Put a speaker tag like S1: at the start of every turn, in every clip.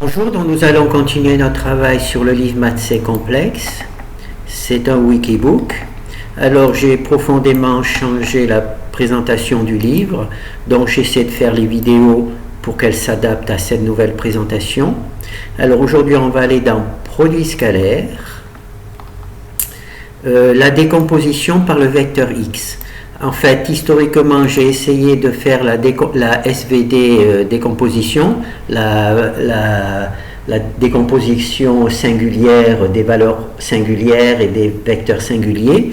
S1: Bonjour, donc nous allons continuer notre travail sur le livre Maths c'est complexe. C'est un wikibook. Alors j'ai profondément changé la présentation du livre, donc j'essaie de faire les vidéos pour qu'elles s'adaptent à cette nouvelle présentation. Alors aujourd'hui on va aller dans produit scalaire, la décomposition par le vecteur x. En fait, historiquement, j'ai essayé de faire la SVD décomposition, la décomposition singulière des valeurs singulières et des vecteurs singuliers,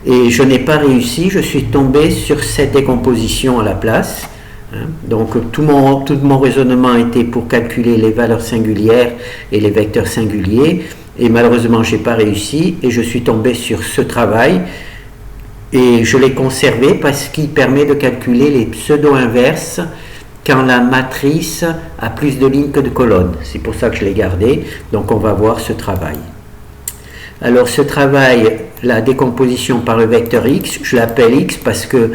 S1: et je n'ai pas réussi. Je suis tombé sur cette décomposition à la place. Donc tout mon raisonnement était pour calculer les valeurs singulières et les vecteurs singuliers, et malheureusement, je n'ai pas réussi, et je suis tombé sur ce travail. Et je l'ai conservé parce qu'il permet de calculer les pseudo-inverses quand la matrice a plus de lignes que de colonnes. C'est pour ça que je l'ai gardé. Donc on va voir ce travail. Alors ce travail, la décomposition par le vecteur x, je l'appelle x parce que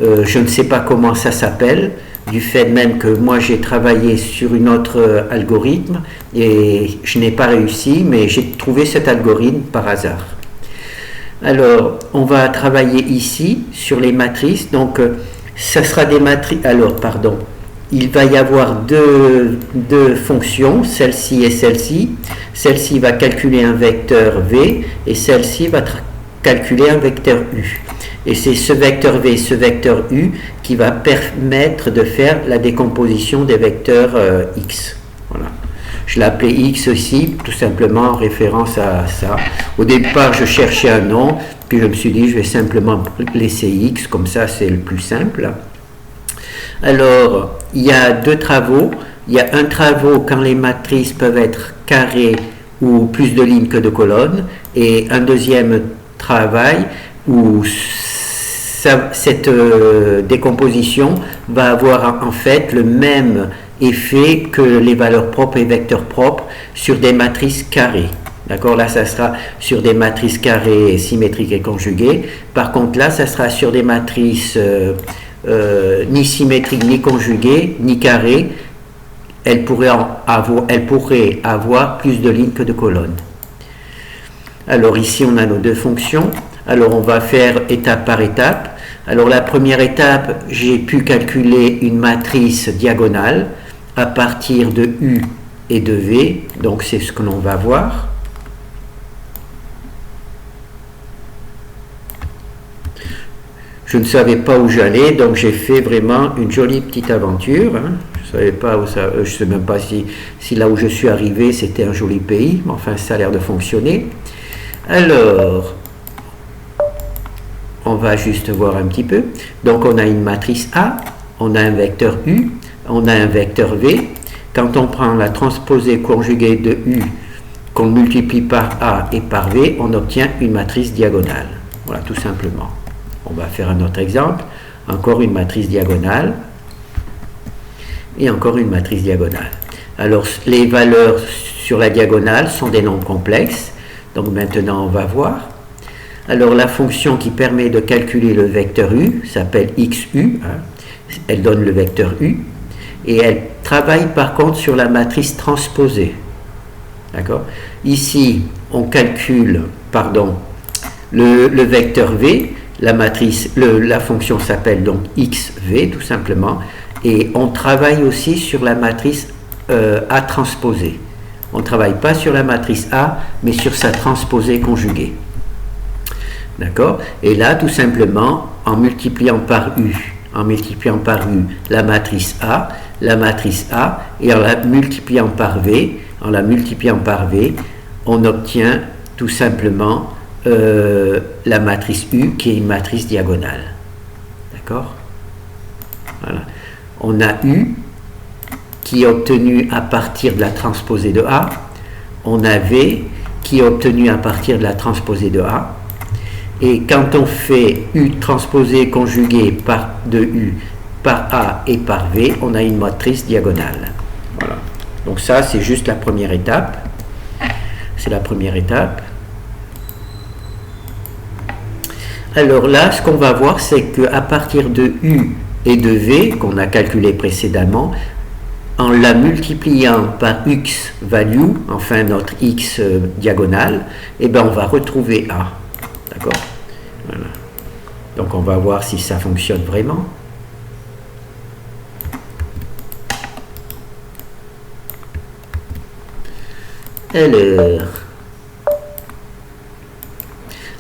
S1: je ne sais pas comment ça s'appelle, du fait même que moi j'ai travaillé sur une autre algorithme et je n'ai pas réussi, mais j'ai trouvé cet algorithme par hasard. Alors, on va travailler ici sur les matrices. Donc, ça sera des matrices. Alors, pardon, il va y avoir deux fonctions, celle-ci et celle-ci. Celle-ci va calculer un vecteur v et celle-ci va calculer un vecteur u. Et c'est ce vecteur v et ce vecteur u qui va permettre de faire la décomposition des vecteurs x. Voilà. Je l'ai appelé X aussi, tout simplement en référence à ça. Au départ, je cherchais un nom, puis je me suis dit, je vais simplement laisser X, comme ça c'est le plus simple. Alors, il y a deux travaux. Il y a un travail quand les matrices peuvent être carrées ou plus de lignes que de colonnes, et un deuxième travail où cette décomposition va avoir en fait le même effet que les valeurs propres et vecteurs propres sur des matrices carrées. D'accord, là ça sera sur des matrices carrées symétriques et conjuguées. Par contre là ça sera sur des matrices ni symétriques ni conjuguées ni carrées. Elles pourraient avoir plus de lignes que de colonnes. Alors ici on a nos deux fonctions. Alors on va faire étape par étape. Alors la première étape, j'ai pu calculer une matrice diagonale à partir de U et de V, donc c'est ce que l'on va voir. Je ne savais pas où j'allais, donc j'ai fait vraiment une jolie petite aventure. Je ne savais pas où ça, je sais même pas si là où je suis arrivé c'était un joli pays, mais enfin ça a l'air de fonctionner. Alors, on va juste voir un petit peu. Donc on a une matrice A, on a un vecteur U, on a un vecteur V. Quand on prend la transposée conjuguée de U, qu'on multiplie par A et par V, on obtient une matrice diagonale. Voilà, tout simplement. On va faire un autre exemple. Encore une matrice diagonale. Et encore une matrice diagonale. Alors, les valeurs sur la diagonale sont des nombres complexes. Donc maintenant, on va voir. Alors, la fonction qui permet de calculer le vecteur U s'appelle XU. Elle donne le vecteur U. Et elle travaille par contre sur la matrice transposée. D'accord? Ici, on calcule, le vecteur V, la fonction s'appelle donc XV tout simplement, et on travaille aussi sur la matrice A transposée. On ne travaille pas sur la matrice A, mais sur sa transposée conjuguée. D'accord? Et là, tout simplement, en multipliant par U la matrice A, et en la multipliant par V, on obtient tout simplement la matrice U qui est une matrice diagonale. D'accord? Voilà. On a U qui est obtenu à partir de la transposée de A, on a V qui est obtenu à partir de la transposée de A, et quand on fait U transposé conjugué par de U par A et par V, on a une matrice diagonale. Voilà. Donc ça, c'est juste la première étape. C'est la première étape. Alors là, ce qu'on va voir, c'est qu'à partir de U et de V, qu'on a calculé précédemment, en la multipliant par x value, enfin notre x diagonale, et ben on va retrouver A. D'accord? Voilà. Donc on va voir si ça fonctionne vraiment.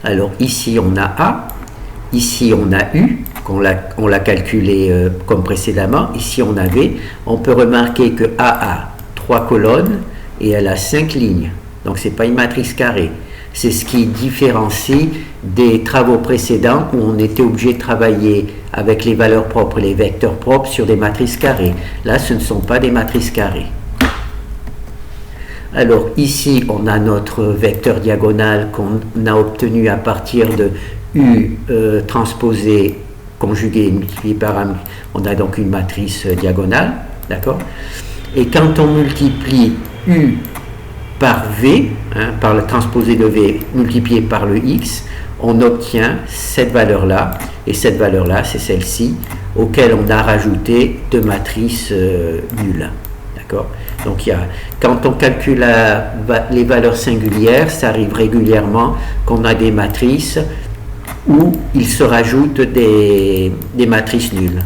S1: Alors ici on a A, ici on a U, on l'a calculé comme précédemment, ici on a V. On peut remarquer que A a 3 colonnes et elle a 5 lignes. Donc ce n'est pas une matrice carrée. C'est ce qui différencie des travaux précédents où on était obligé de travailler avec les valeurs propres et les vecteurs propres sur des matrices carrées. Là, ce ne sont pas des matrices carrées. Alors ici, on a notre vecteur diagonal qu'on a obtenu à partir de U transposé, conjugué, multiplié par A. On a donc une matrice diagonale, d'accord? Et quand on multiplie U par V, par le transposé de V multiplié par le X, on obtient cette valeur-là, et cette valeur-là, c'est celle-ci, auquel on a rajouté deux matrices nulles. D'accord? Donc, quand on calcule les valeurs singulières, ça arrive régulièrement qu'on a des matrices où il se rajoute des matrices nulles,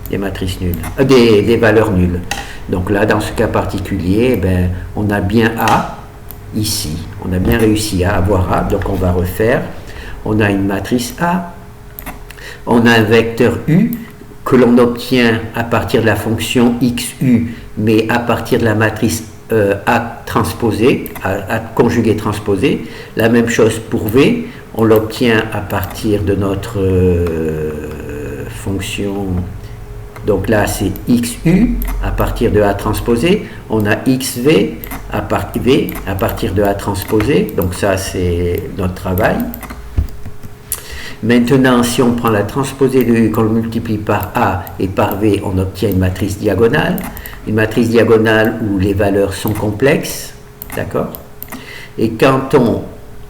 S1: des valeurs nulles. Donc là, dans ce cas particulier, ben, on a bien A ici. On a bien réussi à avoir A. Donc on va refaire. On a une matrice A. On a un vecteur U que l'on obtient à partir de la fonction XU, mais à partir de la matrice A transposée, A conjuguée transposée. La même chose pour V. On l'obtient à partir de notre fonction. Donc là, c'est XU à partir de A transposé. On a XV à partir de A transposé. Donc ça, c'est notre travail. Maintenant, si on prend la transposée de U, qu'on le multiplie par A et par V, on obtient une matrice diagonale. Une matrice diagonale où les valeurs sont complexes. D'accord? Et quand on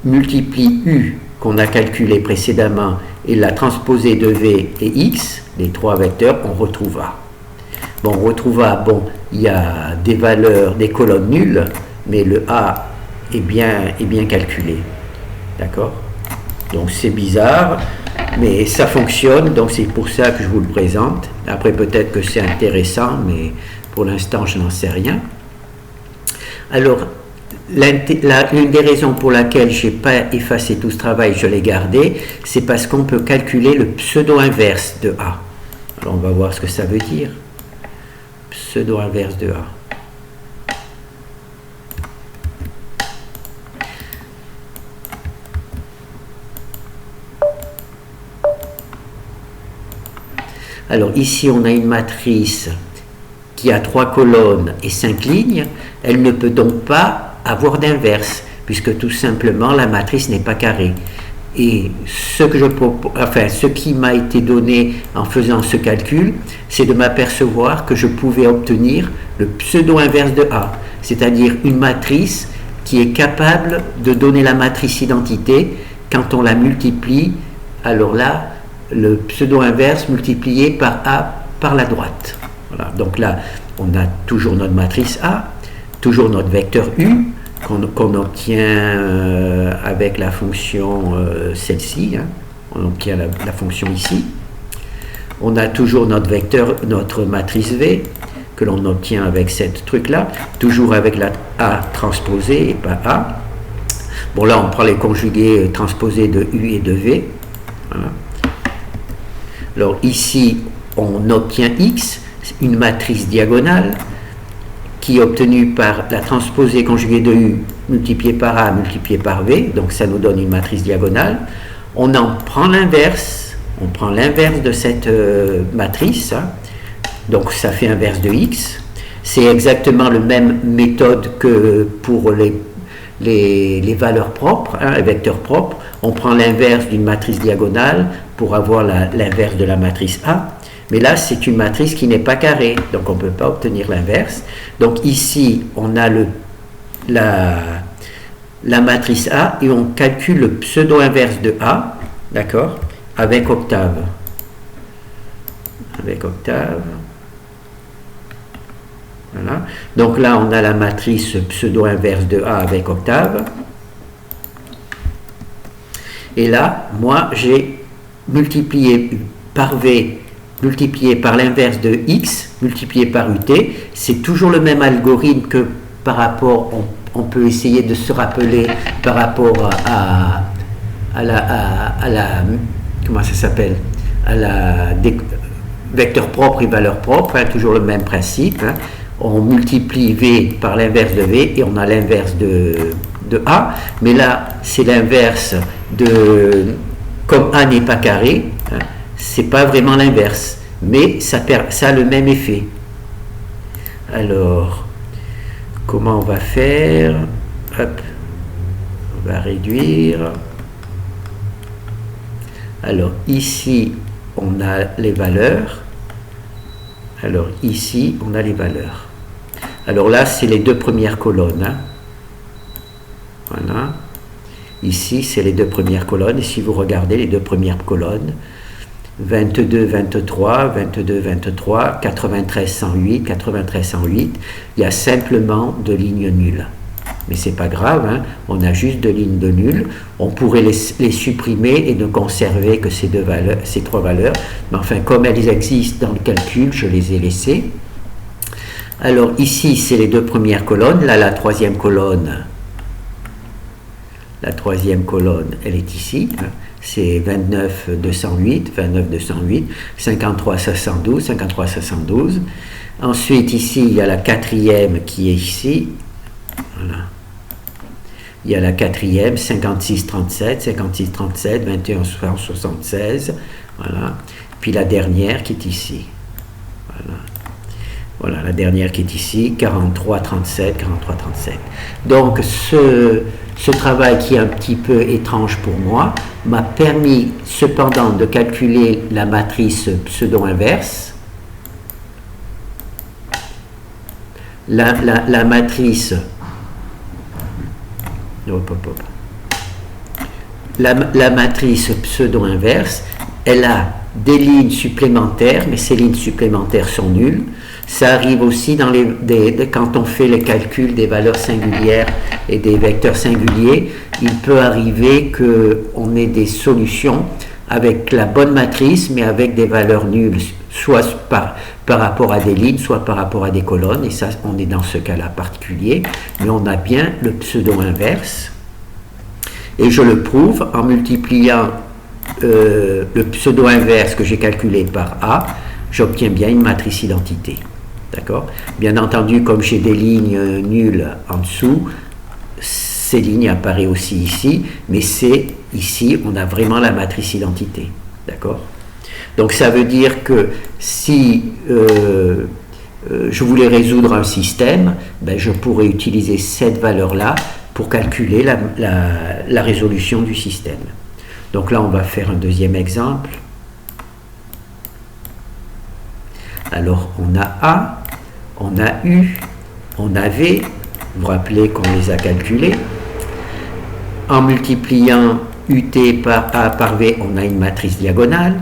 S1: multiplie U, qu'on a calculé précédemment, et la transposée de V et X, les trois vecteurs, on retrouve A. Bon, on retrouve A, bon, il y a des valeurs, des colonnes nulles, mais le A est bien calculé. D'accord? Donc c'est bizarre, mais ça fonctionne, donc c'est pour ça que je vous le présente. Après, peut-être que c'est intéressant, mais pour l'instant, je n'en sais rien. Alors, l'une des raisons pour laquelle je n'ai pas effacé tout ce travail, je l'ai gardé, c'est parce qu'on peut calculer le pseudo-inverse de A. Alors on va voir ce que ça veut dire. Pseudo-inverse de A. Alors ici on a une matrice qui a 3 colonnes et 5 lignes. Elle ne peut donc pas avoir d'inverse, puisque tout simplement la matrice n'est pas carrée. Et ce qui m'a été donné en faisant ce calcul, c'est de m'apercevoir que je pouvais obtenir le pseudo-inverse de A, c'est-à-dire une matrice qui est capable de donner la matrice identité quand on la multiplie. Alors là, le pseudo-inverse multiplié par A par la droite. Voilà. Donc là, on a toujours notre matrice A, toujours notre vecteur U, qu'on obtient avec la fonction celle-ci, on obtient la fonction ici. On a toujours notre vecteur, notre matrice V, que l'on obtient avec cette truc-là, toujours avec la A transposée et pas A. Bon, là, on prend les conjugués transposés de U et de V. Voilà. Alors ici, on obtient X, une matrice diagonale, qui est obtenue par la transposée conjuguée de U multipliée par A multipliée par V, donc ça nous donne une matrice diagonale. On en prend l'inverse, on prend l'inverse de cette matrice, donc ça fait inverse de X. C'est exactement la même méthode que pour les valeurs propres, les vecteurs propres. On prend l'inverse d'une matrice diagonale pour avoir l'inverse de la matrice A. Mais là, c'est une matrice qui n'est pas carrée, donc on ne peut pas obtenir l'inverse. Donc ici, on a la matrice A et on calcule le pseudo-inverse de A, d'accord, avec octave. Avec octave. Voilà. Donc là, on a la matrice pseudo-inverse de A avec octave. Et là, moi, j'ai multiplié par V, multiplié par l'inverse de X, multiplié par UT. C'est toujours le même algorithme que par rapport, on peut essayer de se rappeler par rapport à la comment ça s'appelle, à la vecteur propre et valeur propre, hein, toujours le même principe. Hein. On multiplie V par l'inverse de V et on a l'inverse de A, mais là c'est l'inverse de, comme A n'est pas carré, hein, c'est pas vraiment l'inverse, mais ça a le même effet. Alors, comment on va faire? Hop, on va réduire. Alors ici on a les valeurs. Alors ici on a les valeurs. Alors là c'est les deux premières colonnes. Hein. Voilà. Ici c'est les deux premières colonnes. Et si vous regardez les deux premières colonnes, 22, 23, 22, 23, 93, 108, 93, 108, il y a simplement deux lignes nulles. Mais c'est pas grave, hein, on a juste deux lignes de nul. On pourrait les supprimer et ne conserver que ces trois valeurs. Mais enfin, comme elles existent dans le calcul, je les ai laissées. Alors ici, c'est les deux premières colonnes. Là, la troisième colonne, elle est ici. Hein. C'est 29, 208, 29, 208, 53, 512, 53, 512. Ensuite, ici, il y a la quatrième qui est ici. Voilà. Il y a la quatrième, 56, 37, 56, 37, 21, 76. Voilà. Puis la dernière qui est ici. Voilà. Voilà, la dernière qui est ici, 43, 37, 43, 37. Donc, ce travail qui est un petit peu étrange pour moi m'a permis cependant de calculer la matrice pseudo-inverse. La matrice... La matrice pseudo-inverse, elle a des lignes supplémentaires, mais ces lignes supplémentaires sont nulles. Ça arrive aussi quand on fait le calcul des valeurs singulières et des vecteurs singuliers. Il peut arriver qu'on ait des solutions avec la bonne matrice, mais avec des valeurs nulles, soit par rapport à des lignes, soit par rapport à des colonnes, et ça, on est dans ce cas-là particulier, mais on a bien le pseudo-inverse, et je le prouve en multipliant le pseudo-inverse que j'ai calculé par A, j'obtiens bien une matrice identité. D'accord? Bien entendu, comme j'ai des lignes nulles en dessous, ces lignes apparaissent aussi ici, mais c'est ici, on a vraiment la matrice identité. D'accord? Donc ça veut dire que si je voulais résoudre un système, ben, je pourrais utiliser cette valeur-là pour calculer la résolution du système. Donc là, on va faire un deuxième exemple. Alors, on a A, on a U, on a V. Vous vous rappelez qu'on les a calculés. En multipliant UT par A par V, on a une matrice diagonale.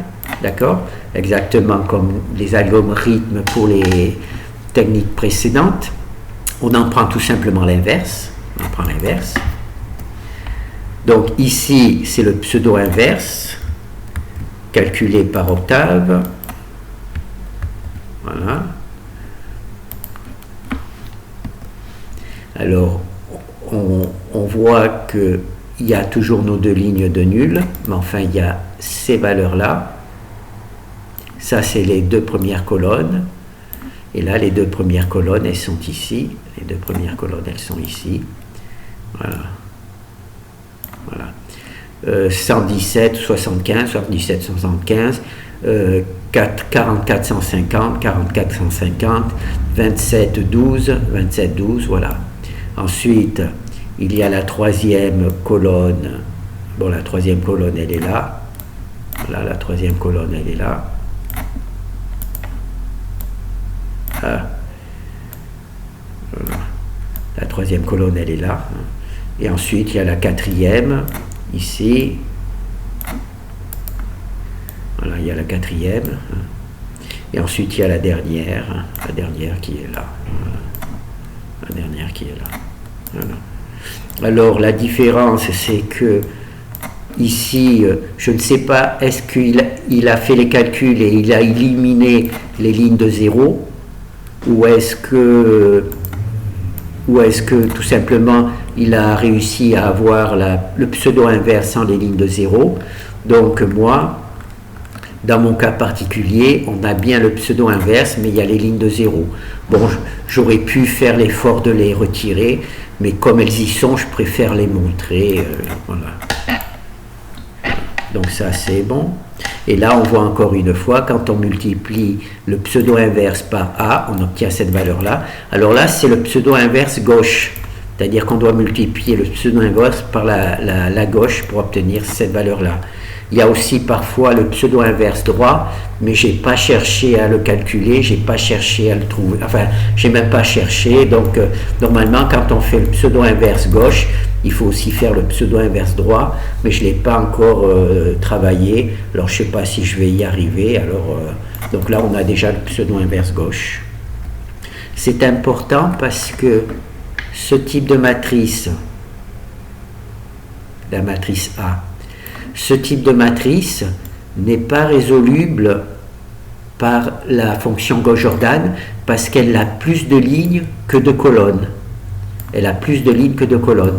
S1: D'accord? Exactement comme les algorithmes pour les techniques précédentes. On en prend tout simplement l'inverse. On prend l'inverse. Donc ici, c'est le pseudo-inverse, calculé par octave. Voilà. Alors, on voit qu'il y a toujours nos deux lignes de nul, mais enfin, il y a ces valeurs-là. Ça, c'est les deux premières colonnes. Et là, les deux premières colonnes, elles sont ici. Les deux premières colonnes, elles sont ici. Voilà. Voilà. 117, 75, 77, 75, 44, 150, 44, 150, 27, 12, 27, 12, voilà. Ensuite, il y a la troisième colonne. Bon, la troisième colonne, elle est là. Voilà, la troisième colonne, elle est là. Ah. Voilà. La troisième colonne, elle est là. Et ensuite, il y a la quatrième, ici. Voilà, il y a la quatrième. Et ensuite, il y a la dernière qui est là. La dernière qui est là. Voilà. Alors, la différence, c'est que ici, je ne sais pas, est-ce qu'il a fait les calculs et il a éliminé les lignes de 0, ou est-ce que tout simplement il a réussi à avoir le pseudo-inverse sans les lignes de 0. Donc moi, dans mon cas particulier, on a bien le pseudo-inverse, mais il y a les lignes de 0. Bon, j'aurais pu faire l'effort de les retirer, mais comme elles y sont, je préfère les montrer. Voilà. Donc ça, c'est bon. Et là, on voit encore une fois, quand on multiplie le pseudo-inverse par A, on obtient cette valeur-là. Alors là, c'est le pseudo-inverse gauche. C'est-à-dire qu'on doit multiplier le pseudo-inverse par la gauche pour obtenir cette valeur-là. Il y a aussi parfois le pseudo-inverse droit, mais je n'ai pas cherché à le calculer, je n'ai pas cherché à le trouver. Enfin, je n'ai même pas cherché. Donc, normalement, quand on fait le pseudo-inverse gauche, il faut aussi faire le pseudo-inverse droit, mais je ne l'ai pas encore travaillé. Alors, je ne sais pas si je vais y arriver. Alors, donc là, on a déjà le pseudo-inverse gauche. C'est important parce que ce type de matrice, la matrice A, ce type de matrice n'est pas résoluble par la fonction Gauss-Jordan parce qu'elle a plus de lignes que de colonnes. Elle a plus de lignes que de colonnes.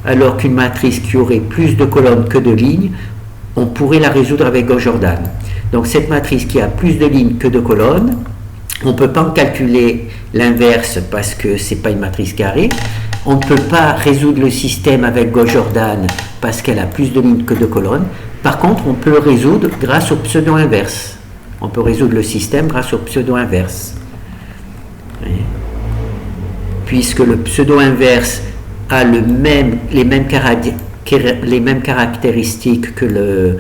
S1: Alors qu'une matrice qui aurait plus de colonnes que de lignes, on pourrait la résoudre avec Gauss-Jordan. Donc cette matrice qui a plus de lignes que de colonnes, on ne peut pas en calculer l'inverse parce que ce n'est pas une matrice carrée. On ne peut pas résoudre le système avec Gauss-Jordan parce qu'elle a plus de lignes que de colonnes. Par contre, on peut le résoudre grâce au pseudo-inverse. On peut résoudre le système grâce au pseudo-inverse. Puisque le pseudo-inverse a les mêmes caractéristiques que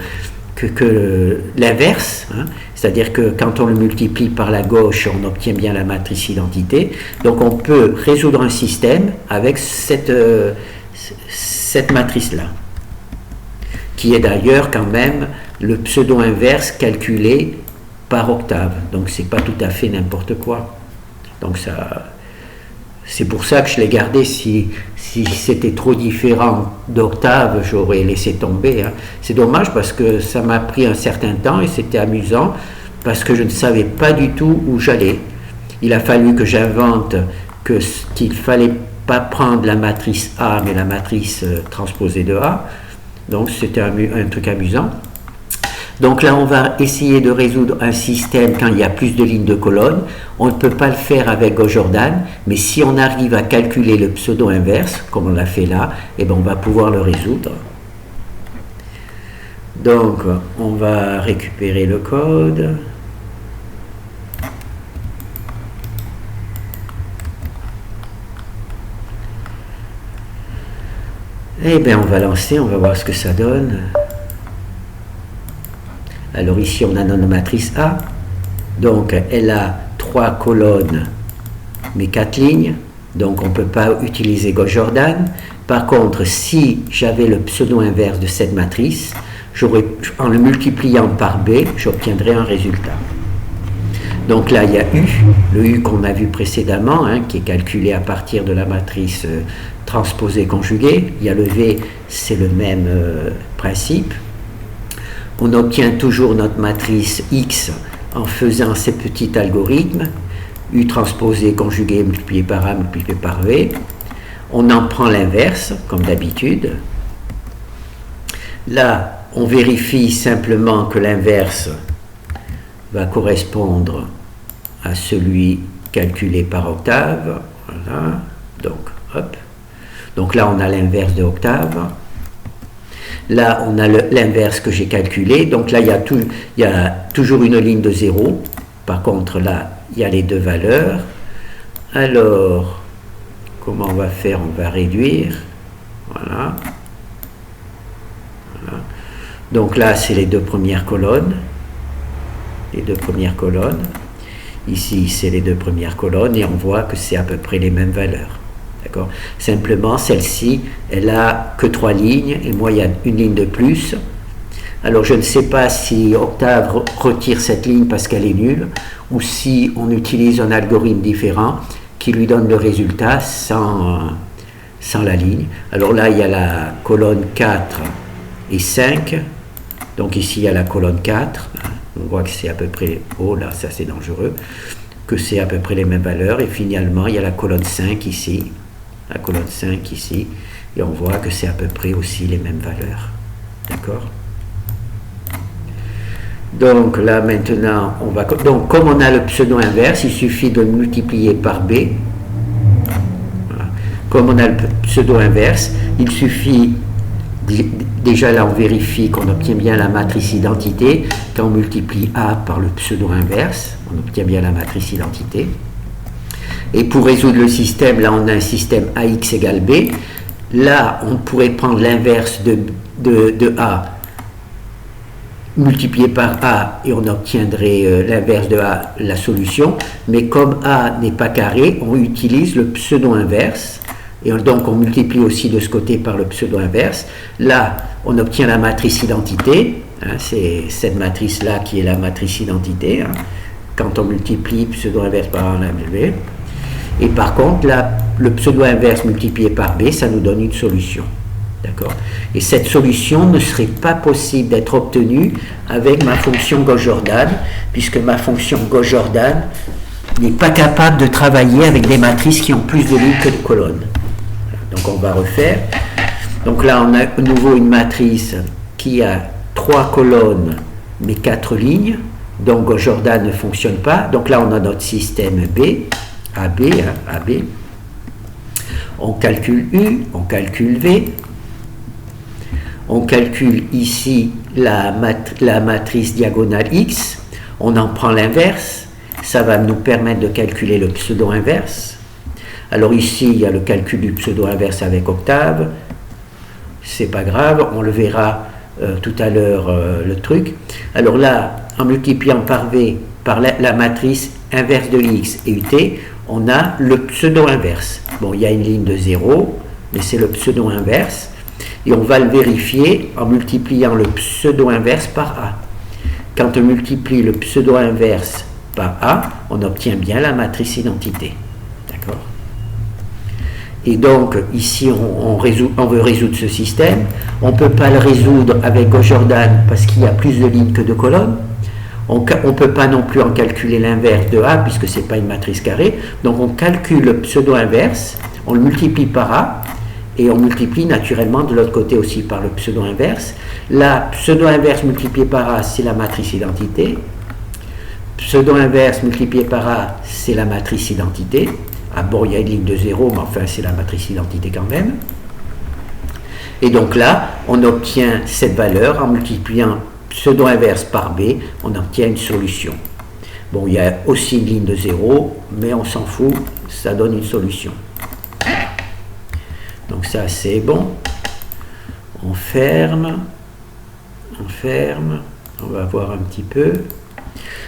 S1: l'inverse, hein. C'est-à-dire que quand on le multiplie par la gauche, on obtient bien la matrice identité. Donc on peut résoudre un système avec cette matrice-là, qui est d'ailleurs quand même le pseudo-inverse calculé par octave. Donc c'est pas tout à fait n'importe quoi. Donc ça, c'est pour ça que je l'ai gardé. Si c'était trop différent d'octave, j'aurais laissé tomber, hein. C'est dommage parce que ça m'a pris un certain temps et c'était amusant parce que je ne savais pas du tout où j'allais. Il a fallu que j'invente qu'il ne fallait pas prendre la matrice A mais la matrice transposée de A. Donc c'était un truc amusant. Donc là, on va essayer de résoudre un système quand il y a plus de lignes de colonnes. On ne peut pas le faire avec Gauss-Jordan, mais si on arrive à calculer le pseudo-inverse, comme on l'a fait là, eh bien on va pouvoir le résoudre. Donc, on va récupérer le code. Eh bien, on va lancer, on va voir ce que ça donne. Alors ici, on a notre matrice A. Donc, elle a 3 colonnes, mais 4 lignes. Donc, on ne peut pas utiliser Gauss-Jordan. Par contre, si j'avais le pseudo-inverse de cette matrice, en le multipliant par B, j'obtiendrais un résultat. Donc là, il y a U, le U qu'on a vu précédemment, hein, qui est calculé à partir de la matrice transposée conjuguée. Il y a le V, c'est le même principe. On obtient toujours notre matrice X en faisant ces petits algorithmes, U transposé, conjugué, multiplié par A, multiplié par V. On en prend l'inverse, comme d'habitude. Là, on vérifie simplement que l'inverse va correspondre à celui calculé par octave. Voilà. Donc, hop. Donc là, on a l'inverse de octave. Là, on a l'inverse que j'ai calculé. Donc là, il y a toujours une ligne de 0. Par contre, là, il y a les deux valeurs. Alors, comment on va faire? On va réduire. Voilà. Voilà. Donc là, c'est les deux premières colonnes. Les deux premières colonnes. Ici, c'est les deux premières colonnes. Et on voit que c'est à peu près les mêmes valeurs. D'accord. Simplement, celle-ci, elle a que 3 lignes, et moi, il y a une ligne de plus. Alors je ne sais pas si Octave retire cette ligne parce qu'elle est nulle, ou si on utilise un algorithme différent qui lui donne le résultat sans la ligne. Alors là, il y a la colonne 4 et 5. Donc ici, il y a la colonne 4. On voit que c'est à peu près... Oh là, ça c'est dangereux. Que c'est à peu près les mêmes valeurs. Et finalement, il y a la colonne 5 ici. La colonne 5 ici. Et on voit que c'est à peu près aussi les mêmes valeurs. D'accord? Donc là, maintenant, on va... Donc, comme on a le pseudo-inverse, il suffit de le multiplier par B. Voilà. Comme on a le pseudo-inverse, il suffit... Déjà là, on vérifie qu'on obtient bien la matrice identité. Quand on multiplie A par le pseudo-inverse, on obtient bien la matrice identité. Et pour résoudre le système, là, on a un système AX égale B. Là, on pourrait prendre l'inverse de A multiplié par A et on obtiendrait l'inverse de A, la solution. Mais comme A n'est pas carré, on utilise le pseudo-inverse. Et donc on multiplie aussi de ce côté par le pseudo-inverse. Là, on obtient la matrice identité. Hein, c'est cette matrice-là qui est la matrice identité. Hein, quand on multiplie pseudo-inverse par A, on a B. Et par contre, là, le pseudo-inverse multiplié par B, ça nous donne une solution. D'accord? Et cette solution ne serait pas possible d'être obtenue avec ma fonction Gauss-Jordan, puisque ma fonction Gauss-Jordan n'est pas capable de travailler avec des matrices qui ont plus de lignes que de colonnes. Donc on va refaire. Donc là, on a à nouveau une matrice qui a 3 colonnes mais 4 lignes. Donc Gauss-Jordan ne fonctionne pas. Donc là, on a notre système B, AB, hein, AB. On calcule U, on calcule V. On calcule ici la matrice diagonale X. On en prend l'inverse. Ça va nous permettre de calculer le pseudo-inverse. Alors ici, il y a le calcul du pseudo-inverse avec Octave. C'est pas grave, on le verra tout à l'heure, le truc. Alors là, en multipliant par V, par la matrice inverse de X et UT, on a le pseudo-inverse. Bon, il y a une ligne de 0, mais c'est le pseudo-inverse. Et on va le vérifier en multipliant le pseudo-inverse par A. Quand on multiplie le pseudo-inverse par A, on obtient bien la matrice identité. D'accord? Et donc, ici, on veut résoudre ce système. On ne peut pas le résoudre avec Gauss-Jordan parce qu'il y a plus de lignes que de colonnes. On ne peut pas non plus en calculer l'inverse de A puisque ce n'est pas une matrice carrée. Donc, on calcule le pseudo-inverse, on le multiplie par A et on multiplie naturellement de l'autre côté aussi par le pseudo-inverse. La pseudo-inverse multipliée par A, c'est la matrice identité. Pseudo-inverse multiplié par A, c'est la matrice identité. Ah bon, il y a une ligne de 0, mais enfin, c'est la matrice identité quand même. Et donc là, on obtient cette valeur en multipliant pseudo-inverse par B, on obtient une solution. Bon, il y a aussi une ligne de 0, mais on s'en fout, ça donne une solution. Donc ça, c'est bon. On ferme. On va voir un petit peu.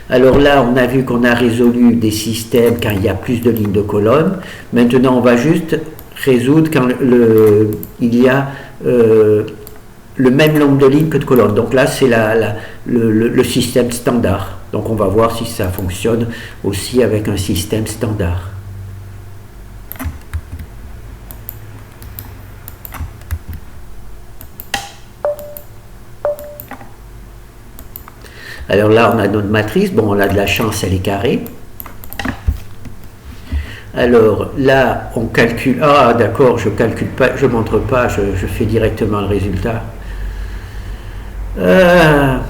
S1: Alors là, on a vu qu'on a résolu des systèmes quand il y a plus de lignes de colonnes. Maintenant, on va juste résoudre quand il y a le même nombre de lignes que de colonnes. Donc là, c'est le système standard. Donc on va voir si ça fonctionne aussi avec un système standard. Alors là, on a notre matrice. Bon, on a de la chance, elle est carrée. Alors là, on calcule. Ah, d'accord, je calcule pas, je montre pas, je fais directement le résultat.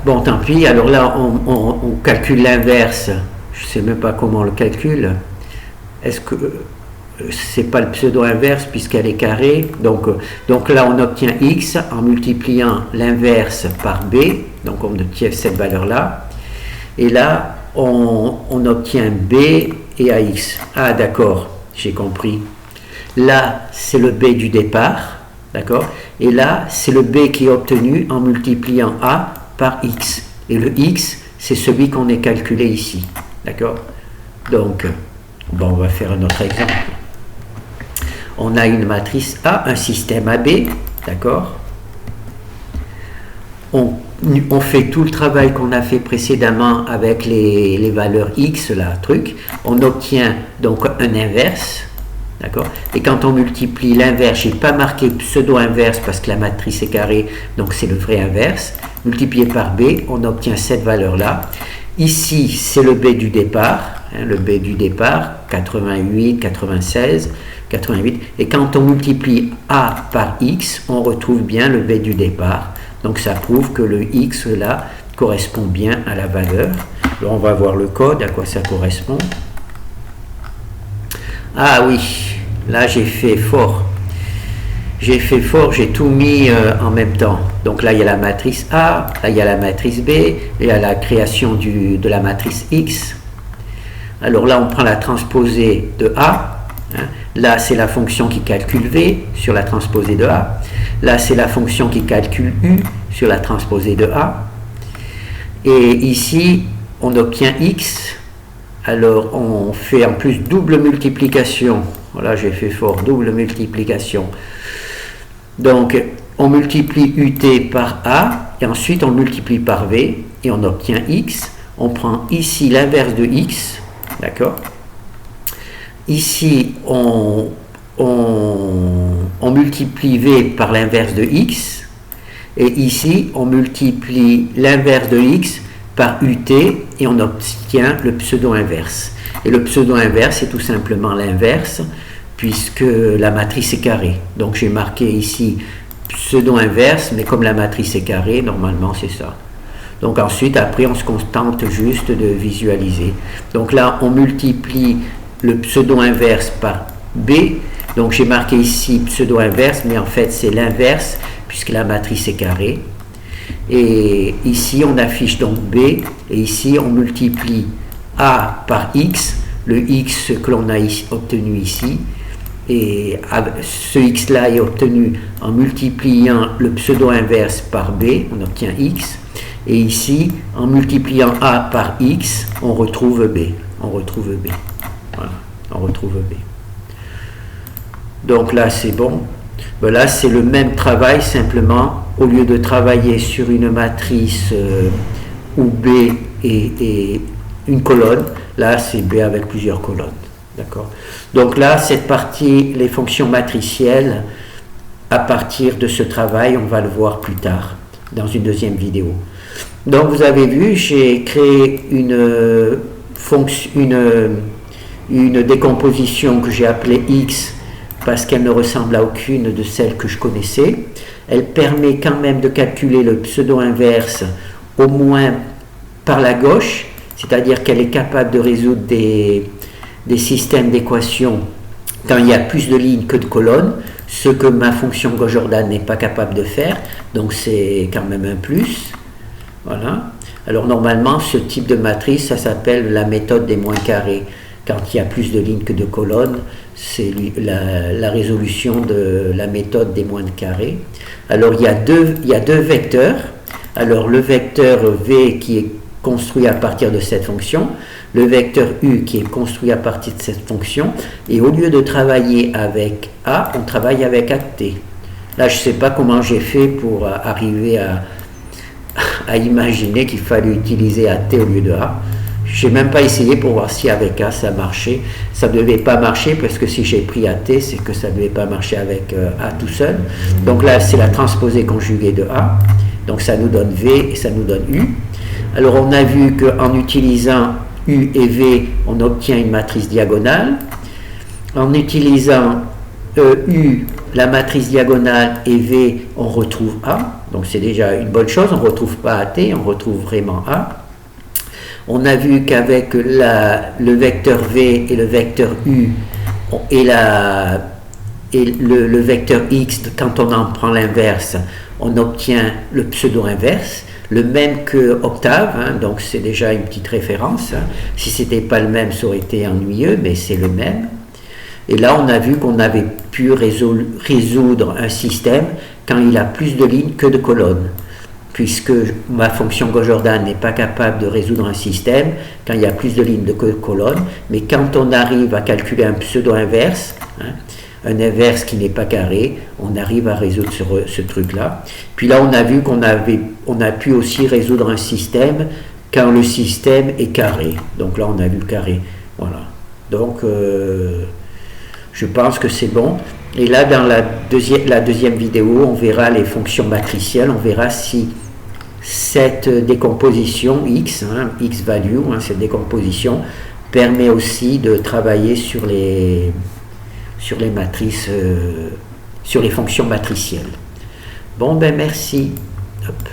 S1: Bon, tant pis. Alors là, on calcule l'inverse. Je sais même pas comment on le calcule. Est-ce que c'est pas le pseudo-inverse puisqu'elle est carrée? Donc là, on obtient x en multipliant l'inverse par b. Donc on obtient cette valeur-là. Et là, on obtient b et ax. Ah, d'accord, j'ai compris. Là, c'est le b du départ. D'accord? Et là, c'est le b qui est obtenu en multipliant a par x. Et le x, c'est celui qu'on a calculé ici. D'accord? Donc, bon, on va faire un autre exemple. On a une matrice A, un système AB. D'accord? On on fait tout le travail qu'on a fait précédemment avec les valeurs x, là, truc, on obtient donc un inverse, d'accord? Et quand on multiplie l'inverse, j'ai pas marqué pseudo-inverse parce que la matrice est carrée, donc c'est le vrai inverse, multiplié par b, on obtient cette valeur-là. Ici, c'est le b du départ, hein, le b du départ, 88, 96, 88, et quand on multiplie a par x, on retrouve bien le b du départ. Donc ça prouve que le x là correspond bien à la valeur. Alors on va voir le code, à quoi ça correspond. Ah oui, là j'ai fait fort. J'ai tout mis en même temps. Donc là il y a la matrice A, là il y a la matrice B, il y a la création de la matrice X. Alors là on prend la transposée de A. Hein. Là c'est la fonction qui calcule V sur la transposée de A. Là, c'est la fonction qui calcule U sur la transposée de A. Et ici, on obtient X. Alors, on fait en plus double multiplication. Voilà, j'ai fait fort, double multiplication. Donc, on multiplie UT par A, et ensuite on multiplie par V, et on obtient X. On prend ici l'inverse de X, d'accord? Ici, on multiplie V par l'inverse de X, et ici, on multiplie l'inverse de X par UT, et on obtient le pseudo-inverse. Et le pseudo-inverse, c'est tout simplement l'inverse, puisque la matrice est carrée. Donc, j'ai marqué ici pseudo-inverse, mais comme la matrice est carrée, normalement, c'est ça. Donc, ensuite, après, on se contente juste de visualiser. Donc là, on multiplie le pseudo-inverse par B. Donc j'ai marqué ici pseudo-inverse, mais en fait c'est l'inverse puisque la matrice est carrée. Et ici on affiche donc B, et ici on multiplie A par X, le X que l'on a obtenu ici. Et ce X là est obtenu en multipliant le pseudo-inverse par B, on obtient X. Et ici, en multipliant A par X, on retrouve B. On retrouve B. Voilà, on retrouve B. Donc là, c'est bon. Là, c'est le même travail, simplement, au lieu de travailler sur une matrice où B est une colonne, là, c'est B avec plusieurs colonnes. D'accord? Donc là, cette partie, les fonctions matricielles, à partir de ce travail, on va le voir plus tard, dans une deuxième vidéo. Donc, vous avez vu, j'ai créé une décomposition que j'ai appelée X, parce qu'elle ne ressemble à aucune de celles que je connaissais. Elle permet quand même de calculer le pseudo-inverse au moins par la gauche, c'est-à-dire qu'elle est capable de résoudre des systèmes d'équations quand il y a plus de lignes que de colonnes, ce que ma fonction Gauss-Jordan n'est pas capable de faire, donc c'est quand même un plus. Voilà. Alors normalement, ce type de matrice, ça s'appelle la méthode des moins carrés. Quand il y a plus de lignes que de colonnes, c'est la résolution de la méthode des moins carrés. Alors il y a deux vecteurs. Alors le vecteur V qui est construit à partir de cette fonction, le vecteur U qui est construit à partir de cette fonction, et au lieu de travailler avec A, on travaille avec AT. Là, je ne sais pas comment j'ai fait pour arriver à imaginer qu'il fallait utiliser AT au lieu de A. Je n'ai même pas essayé pour voir si avec A ça marchait. Ça ne devait pas marcher parce que si j'ai pris AT, c'est que ça ne devait pas marcher avec A tout seul. Donc là, c'est la transposée conjuguée de A. Donc ça nous donne V et ça nous donne U. Alors on a vu qu'en utilisant U et V, on obtient une matrice diagonale. En utilisant U, la matrice diagonale, et V, on retrouve A. Donc c'est déjà une bonne chose. On ne retrouve pas AT, on retrouve vraiment A. On a vu qu'avec le vecteur V et le vecteur U et le vecteur X, quand on en prend l'inverse, on obtient le pseudo-inverse, le même que Octave, hein, donc c'est déjà une petite référence. Hein. Si ce n'était pas le même, ça aurait été ennuyeux, mais c'est le même. Et là, on a vu qu'on avait pu résoudre un système quand il a plus de lignes que de colonnes, puisque ma fonction Gauss-Jordan n'est pas capable de résoudre un système quand il y a plus de lignes que de colonnes, mais quand on arrive à calculer un pseudo-inverse, hein, un inverse qui n'est pas carré, on arrive à résoudre ce truc-là. Puis là, on a vu qu'on a pu aussi résoudre un système quand le système est carré. Donc là, on a vu le carré. Voilà. Donc, je pense que c'est bon. Et là, dans la deuxième vidéo, on verra les fonctions matricielles. On verra si cette décomposition X, X value, cette décomposition, permet aussi de travailler sur les matrices, sur les fonctions matricielles. Bon, ben merci. Hop.